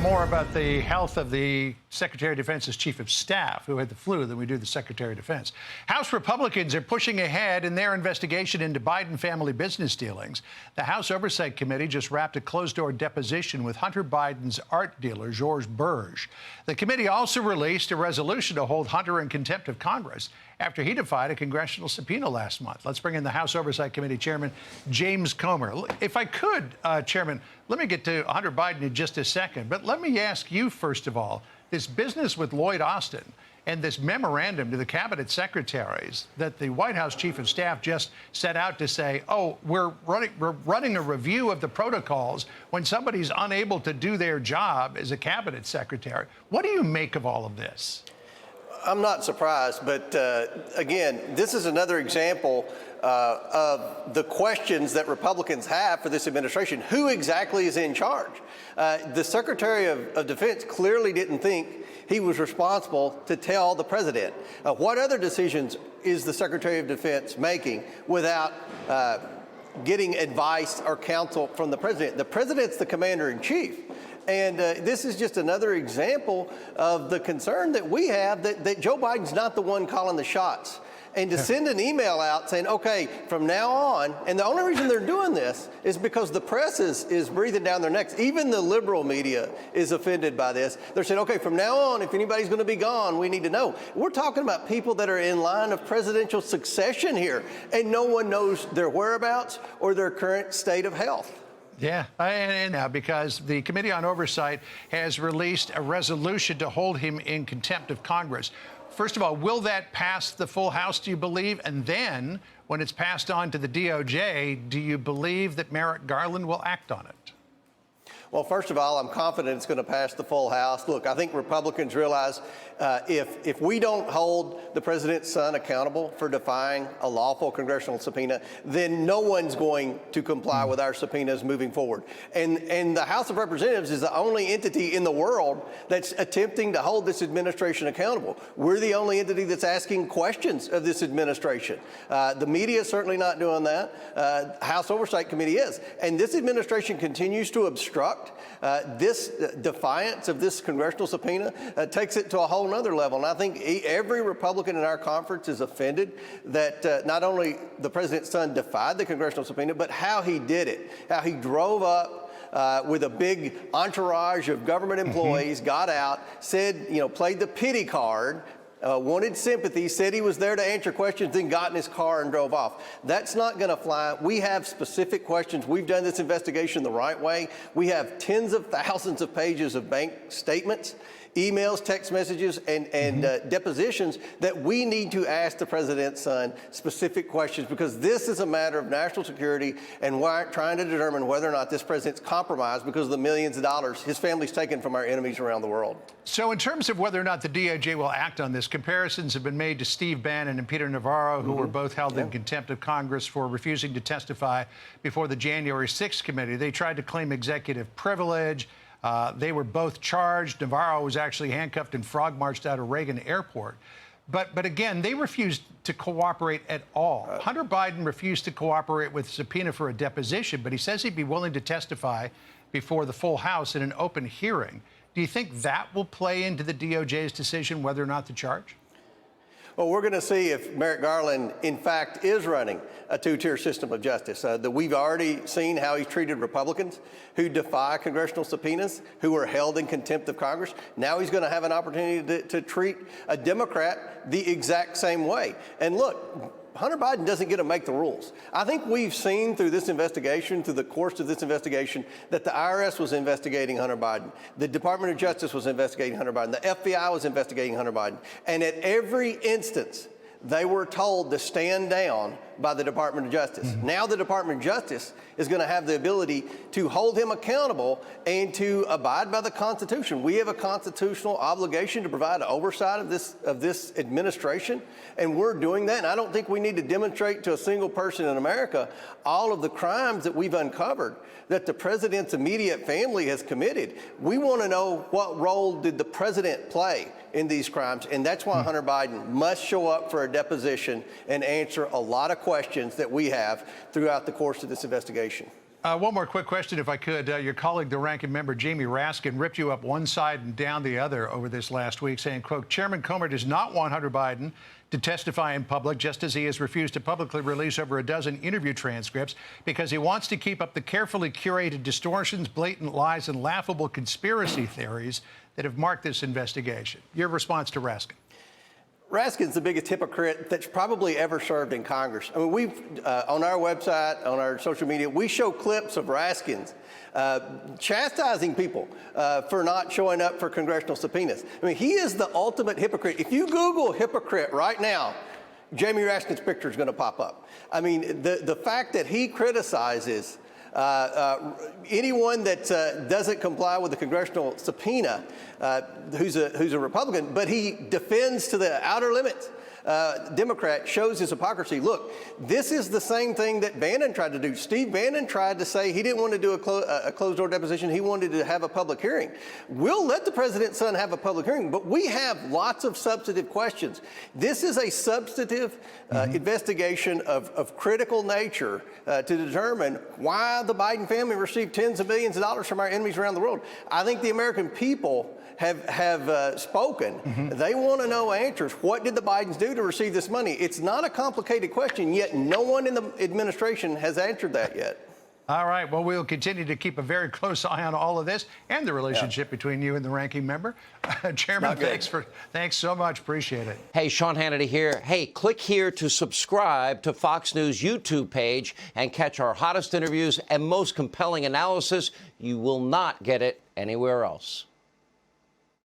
more about the health of the Secretary of Defense's chief of staff, who had the flu, than we do the Secretary of Defense. House Republicans are pushing ahead in their investigation into Biden family business dealings. The House Oversight Committee just wrapped a closed-door deposition with Hunter Biden's art dealer, Georges Berge. The committee also released a resolution to hold Hunter in contempt of Congress after he defied a congressional subpoena last month. Let's bring in the House Oversight Committee Chairman, James Comer. If I could, Chairman, let me get to Hunter Biden in just a second, but let me ask you, first of all, this business with Lloyd Austin and this memorandum to the cabinet secretaries that the White House chief of staff just set out to say, oh, we're running a review of the protocols when somebody's unable to do their job as a cabinet secretary. What do you make of all of this? I'm not surprised, but again, this is another example of the questions that Republicans have for this administration. Who exactly is in charge? The Secretary of Defense clearly didn't think he was responsible to tell the president. What other decisions is the Secretary of Defense making without getting advice or counsel from the president? The president's the commander-in-chief. And this is just another example of the concern that we have that Joe Biden's not the one calling the shots. And to send an email out saying, okay, from now on, and the only reason they're doing this is because the press is breathing down their necks. Even the liberal media is offended by this. They're saying, okay, from now on, if anybody's going to be gone, we need to know. We're talking about people that are in line of presidential succession here, and no one knows their whereabouts or their current state of health. Yeah, and now because the Committee on Oversight has released a resolution to hold him in contempt of Congress. First of all, will that pass the full House, do you believe? And then, when it's passed on to the DOJ, do you believe that Merrick Garland will act on it? Well, first of all, I'm confident it's going to pass the full House. Look, I think Republicans realize if we don't hold the president's son accountable for defying a lawful congressional subpoena, then no one's going to comply with our subpoenas moving forward. And the House of Representatives is the only entity in the world that's attempting to hold this administration accountable. We're the only entity that's asking questions of this administration. The media is certainly not doing that. House Oversight Committee is. And this administration continues to obstruct. This defiance of this congressional subpoena takes it to a whole nother level. And I think every Republican in our conference is offended that not only the president's son defied the congressional subpoena, but how he did it, how he drove up with a big entourage of government employees, got out, said, played the pity card, wanted sympathy, said he was there to answer questions, then got in his car and drove off. That's not going to fly. We have specific questions. We've done this investigation the right way. We have tens of thousands of pages of bank statements, emails, text messages, and depositions that we need to ask the president's son specific questions, because this is a matter of national security, and we're trying to determine whether or not this president's compromised because of the millions of dollars his family's taken from our enemies around the world. So in terms of whether or not the DOJ will act on this, comparisons have been made to Steve Bannon and Peter Navarro, who were both held in contempt of Congress for refusing to testify before the January 6th committee. They tried to claim executive privilege. They were both charged. Navarro was actually handcuffed and frog-marched out of Reagan Airport. But again, they refused to cooperate at all. Hunter Biden refused to cooperate with subpoena for a deposition, but he says he'd be willing to testify before the full House in an open hearing. Do you think that will play into the DOJ's decision whether or not to charge? Well, we're going to see if Merrick Garland, in fact, is running a two-tier system of justice. We've already seen how he's treated Republicans who defy congressional subpoenas, who are held in contempt of Congress. Now he's going to have an opportunity to treat a Democrat the exact same way. And look, Hunter Biden doesn't get to make the rules. I think we've seen through this investigation, through the course of this investigation, that the IRS was investigating Hunter Biden. The Department of Justice was investigating Hunter Biden. The FBI was investigating Hunter Biden. And at every instance, they were told to stand down by the Department of Justice. Now the Department of Justice is going to have the ability to hold him accountable and to abide by the Constitution. We have a constitutional obligation to provide oversight of this administration, and we're doing that. And I don't think we need to demonstrate to a single person in America all of the crimes that we've uncovered that the president's immediate family has committed. We want to know, what role did the president play in these crimes? And that's why Hunter Biden must show up for a deposition and answer a lot of questions that we have throughout the course of this investigation. One more quick question, if I could. Your colleague, the ranking member, Jamie Raskin, ripped you up one side and down the other over this last week, saying, quote, Chairman Comer does not want Hunter Biden to testify in public, just as he has refused to publicly release over a dozen interview transcripts because he wants to keep up the carefully curated distortions, blatant lies, and laughable conspiracy theories that have marked this investigation. Your response to Raskin? Raskin's the biggest hypocrite that's probably ever served in Congress. I mean, we've, on our website, on our social media, we show clips of Raskin's chastising people for not showing up for congressional subpoenas. I mean, he is the ultimate hypocrite. If you Google hypocrite right now, Jamie Raskin's picture is going to pop up. I mean, the fact that he criticizes anyone that doesn't comply with the congressional subpoena, who's a Republican, but he defends to the outer limits. Democrat, shows his hypocrisy. Look, this is the same thing that Bannon tried to do. Steve Bannon tried to say he didn't want to do a closed-door deposition. He wanted to have a public hearing. We'll let the president's son have a public hearing, but we have lots of substantive questions. This is a substantive investigation of critical nature to determine why the Biden family received tens of billions of dollars from our enemies around the world. I think the American people have spoken. They want to know answers. What did the Bidens do to receive this money? It's not a complicated question, yet no one in the administration has answered that yet. All right. Well, we'll continue to keep a very close eye on all of this and the relationship between you and the ranking member. Chairman, thanks so much. Appreciate it. Hey, Sean Hannity here. Hey, click here to subscribe to Fox News YouTube page and catch our hottest interviews and most compelling analysis. You will not get it anywhere else.